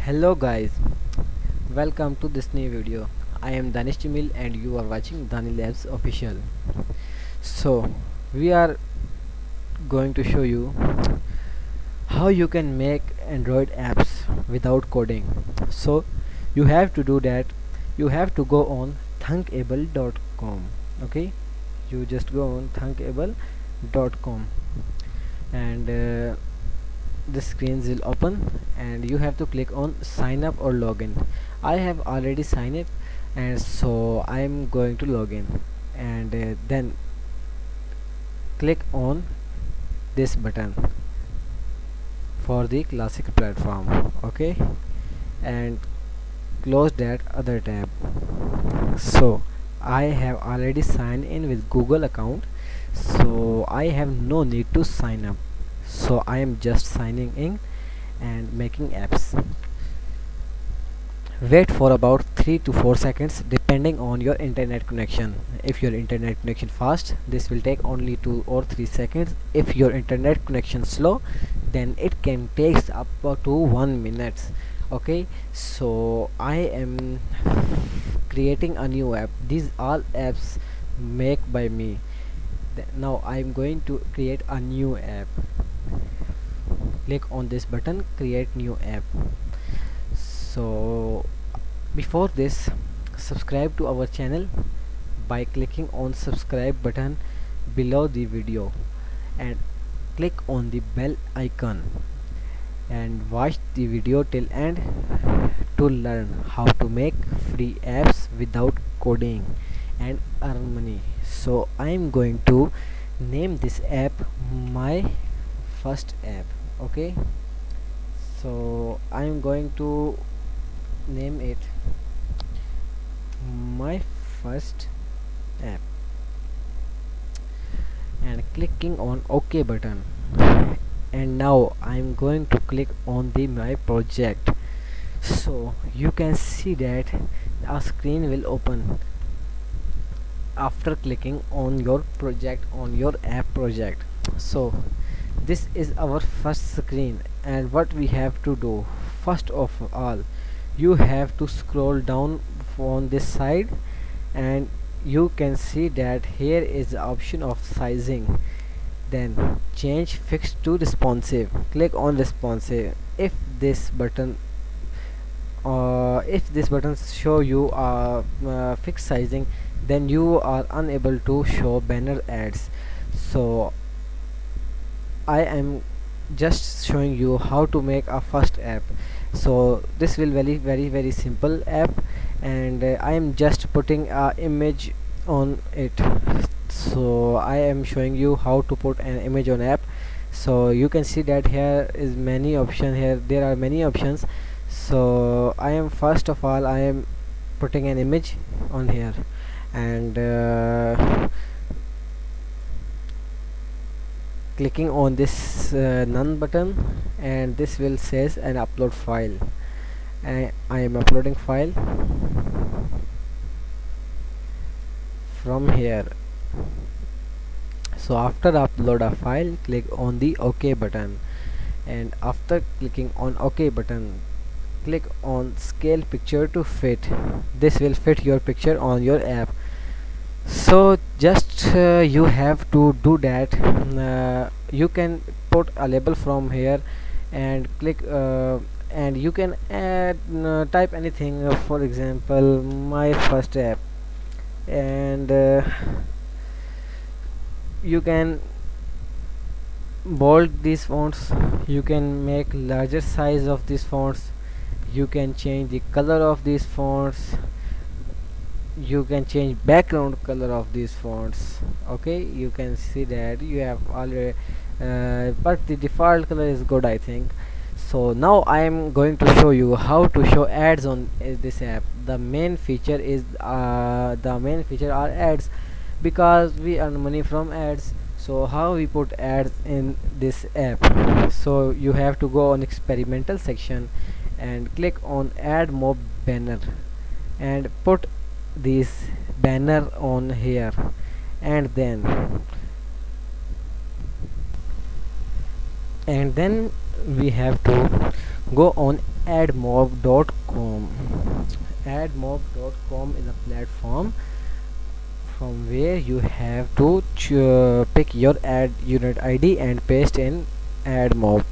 Hello guys, welcome to this new video. I am Danish Jamil and you are watching Dani Labs official. So we are going to show you how you can make Android apps without coding. So you have to do that. You have to go on Thunkable.com. Okay, you just go on Thunkable.com and the screens will open and you have to click on sign up or login. I have already signed up and so I am going to login and then click on this button for the classic platform. Okay, and close that other tab. So I have already signed in with Google account, so I have no need to sign up. So I am just signing in and making apps. Wait for about 3 to 4 seconds depending on your internet connection. If your internet connection fast, this will take only 2 or 3 seconds. If your internet connection slow, then it can take up to 1 minute. Okay, so I am creating a new app. These all apps made by me. Now I am going to create a new app. Click on this button, create new app. So before this, subscribe to our channel by clicking on subscribe button below the video and click on the bell icon and watch the video till end to learn how to make free apps without coding and earn money. So I am going to name this app my first app. Okay, so I'm going to name it my first app and clicking on OK button, and now I'm going to click on the my project. So you can see that a screen will open after clicking on your project, on your app project. So this is our first screen, and what we have to do, first of all, you have to scroll down on this side and you can see that here is the option of sizing. Then change fixed to responsive. Click on responsive. If this button show you fixed sizing, then you are unable to show banner ads. So I am just showing you how to make a first app. So this will very simple app, and I am just putting a image on it. So I am showing you how to put an image on app. So you can see that here is many options. Here there are many options. So I am first of all I am putting an image on here and clicking on this none button, and this will says an upload file, and I am uploading file from here. So after upload a file, click on the OK button, and after clicking on OK button, click on scale picture to fit. This will fit your picture on your app. So just you have to do that. You can put a label from here and click and you can add type anything, for example my first app, and you can bold these fonts, you can make larger size of these fonts, you can change the color of these fonts, you can change background color of these fonts. Okay, you can see that you have already but the default color is good, I think. So now I am going to show you how to show ads on this app. The main feature are ads, because we earn money from ads. So how we put ads in this app? So you have to go on experimental section and click on Admob banner and put this banner on here, and then we have to go on admob.com. Admob.com is a platform from where you have to pick your ad unit ID and paste in Admob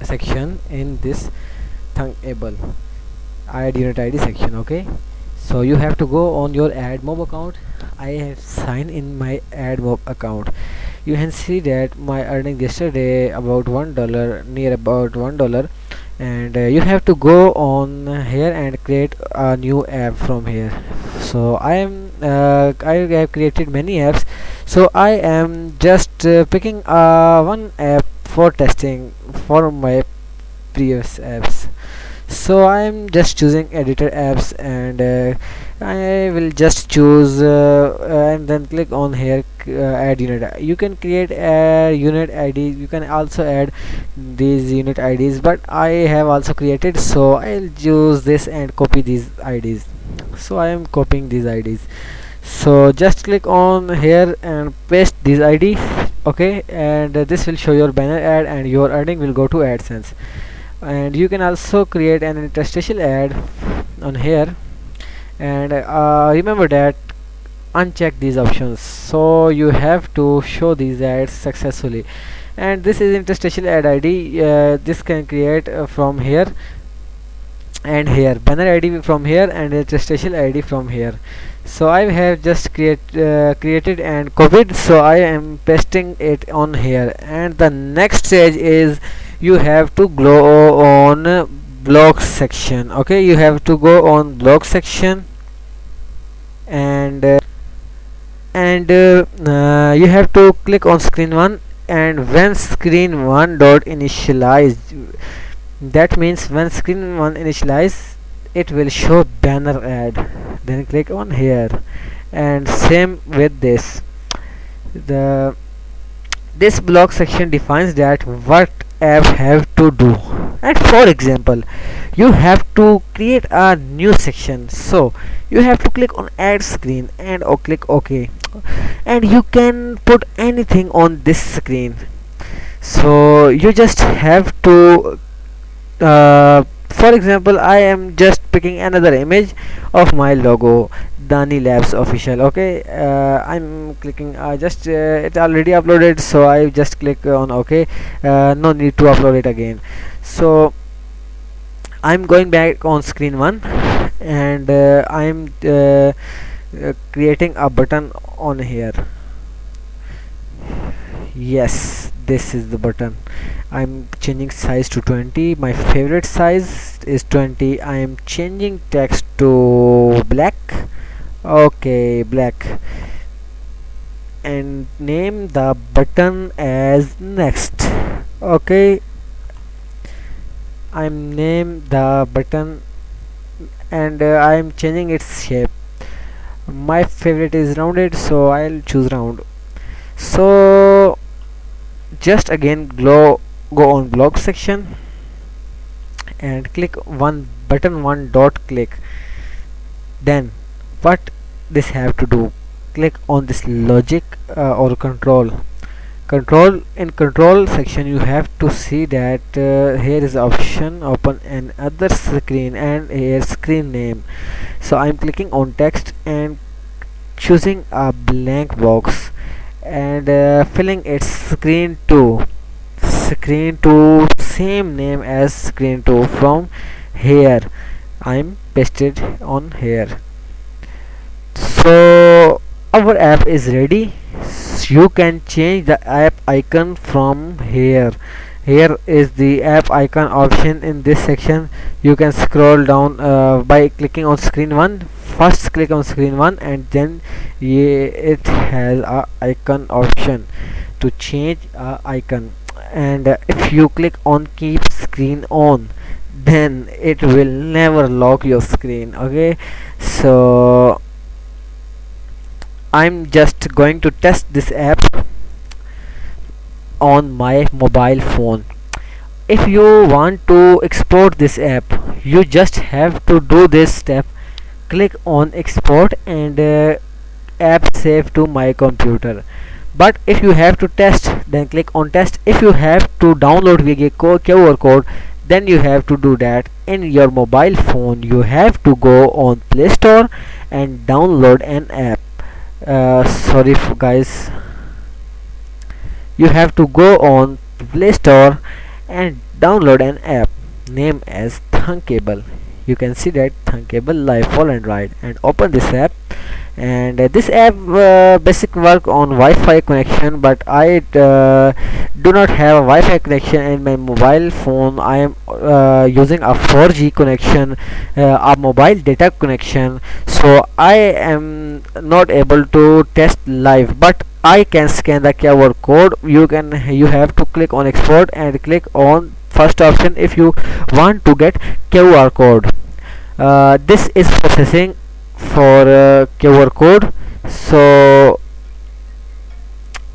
section in this Thunkable add unit ID section. Okay, so you have to go on your Admob account. I have signed in my Admob account. You can see that my earning yesterday about $1, near about $1, and you have to go on here and create a new app from here. So I have created many apps, so I am just picking one app for testing for my previous apps. So I am just choosing editor apps, and I will just choose and then click on here add unit. You can create a unit ID, you can also add these unit IDs, but I have also created, so I'll use this and copy these IDs. So I am copying these IDs, so just click on here and paste these IDs. Okay, and this will show your banner ad and your earning will go to AdSense. And you can also create an interstitial ad on here, and remember that uncheck these options, so you have to show these ads successfully. And this is interstitial ad ID. This can create from here and here, banner ID from here and interstitial ID from here. So I have just created and copied, so I am pasting it on here. And the next stage is you have to go on blog section. Okay, you have to go on blog section, and you have to click on screen 1, and when screen 1 dot initialize, that means when screen 1 initialize, it will show banner ad. Then click on here, and same with this. This block section defines that what app have to do. And for example, you have to create a new section, so you have to click on add screen and click OK, and you can put anything on this screen. So you just have to for example, I am just picking another image of my logo, Dani Labs Official. Okay, I'm clicking just it already uploaded, so I just click on OK. No need to upload it again. So I'm going back on screen 1, and I'm creating a button on here. Yes, this is the button. I'm changing size to 20. My favorite size is 20. I am changing text to black. Okay, black, and name the button as next. Okay, I'm name the button, and I'm changing its shape. My favorite is rounded, so I'll choose round. So just again go on blog section and click button 1 dot click. Then what this have to do, click on this logic or control. In control section, you have to see that here is option open another screen, and here screen name. So I'm clicking on text and choosing a blank box, and filling its screen 2, same name as screen 2. From here I'm pasted on here. So our app is ready. You can change the app icon from here. Here is the app icon option. In this section you can scroll down by clicking on screen 1. First click on screen 1, and then it has a icon option to change icon. And if you click on keep screen on, then it will never lock your screen. Okay, so I'm just going to test this app on my mobile phone. If you want to export this app, you just have to do this step. Click on export, and app save to my computer. But if you have to test, then click on test. If you have to download via QR code, then you have to do that in your mobile phone. You have to go on Play Store and download an app. Sorry guys, you have to go on Play Store and download an app named as Thunkable. You can see that Thunkable Live Fall and Ride, and open this app. And this app basic work on Wi-Fi connection, but I do not have a Wi-Fi connection in my mobile phone. I am using a 4G connection, a mobile data connection, so I am not able to test live, but I can scan the QR code. You have to click on export and click on first option if you want to get QR code. This is processing for QR code, so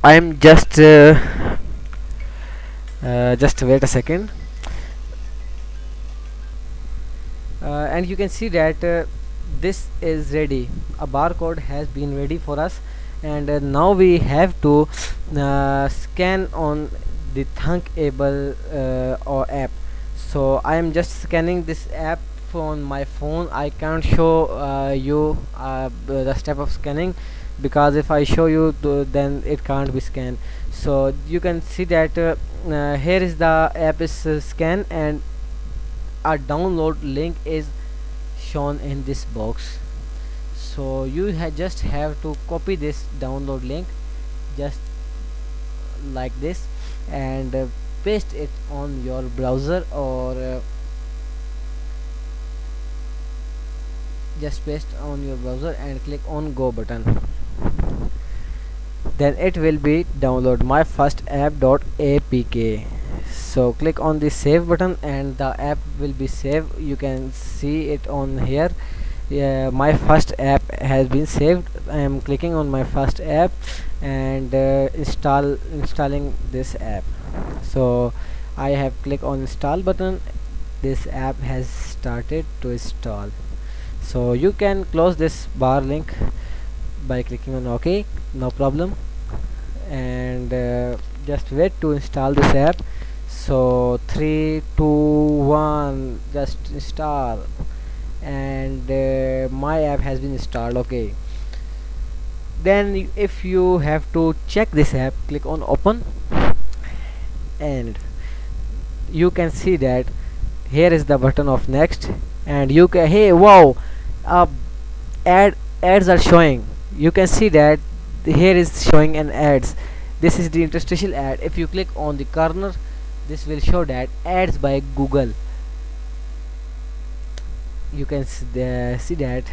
I'm just wait a second. And you can see that this is ready. A barcode has been ready for us, and now we have to scan on the Thunkable or app. So I am just scanning this app on my phone. I can't show you the step of scanning, because if I show you then it can't be scanned. So you can see that here is the app is scanned, and a download link is shown in this box. So you just have to copy this download link just like this, and paste it on your browser, or just paste on your browser and click on go button. Then it will be download my first app.apk. So click on the save button and the app will be saved. You can see it on here. My first app has been saved. I am clicking on my first app and installing this app. So I have clicked on install button. This app has started to install. So you can close this bar link by clicking on OK, no problem, and just wait to install this app. So 3 2 1, just install, and my app has been installed. Okay, then if you have to check this app, click on open, and you can see that here is the button of next, and you can, hey, wow, ads are showing. You can see that here is showing an ads. This is the interstitial ad. If you click on the corner, this will show that ads by Google. You can see that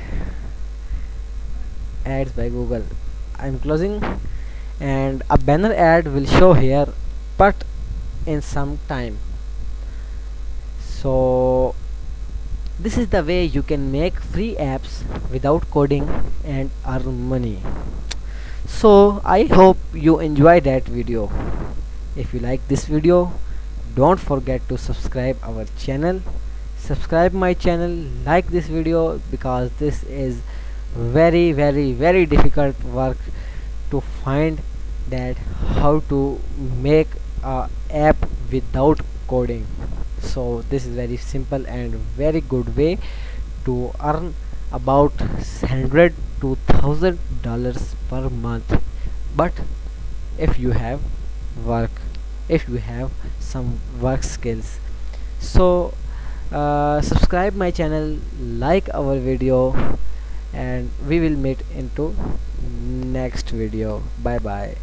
ads by Google. I'm closing, and a banner ad will show here, but in some time. So this is the way you can make free apps without coding and earn money. So I hope you enjoy that video. If you like this video, don't forget to subscribe our channel. Subscribe my channel, like this video, because this is very very difficult work to find that how to make a app without coding. So this is very simple and very good way to earn about $100 to $1,000 per month. But if you have work, if you have some work skills. So subscribe my channel, like our video, and we will meet into next video. Bye bye.